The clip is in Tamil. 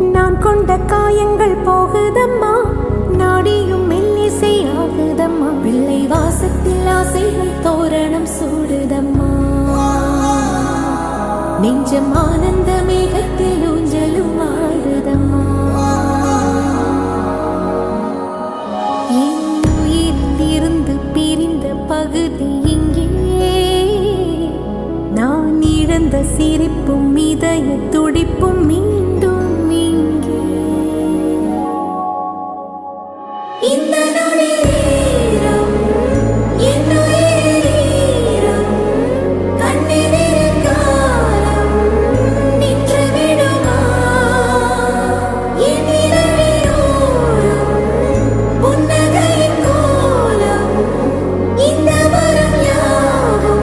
நான் கொண்ட காயங்கள் போகுதம்மா, நாடியும் மெல்லிசை ஆகுதம்மா. பிள்ளை வாசத்தில் ஆசைகள் தோரணம் சூடுதம்மா. நெஞ்சம் ஆனந்த மேகத்தில் ஊஞ்சலும் ஆடுதம்மா. என் உயிரிலிருந்து பிரிந்த பகுதி இங்கே, நான் இழந்த சிரிப்பும் இதய துடிப்பும்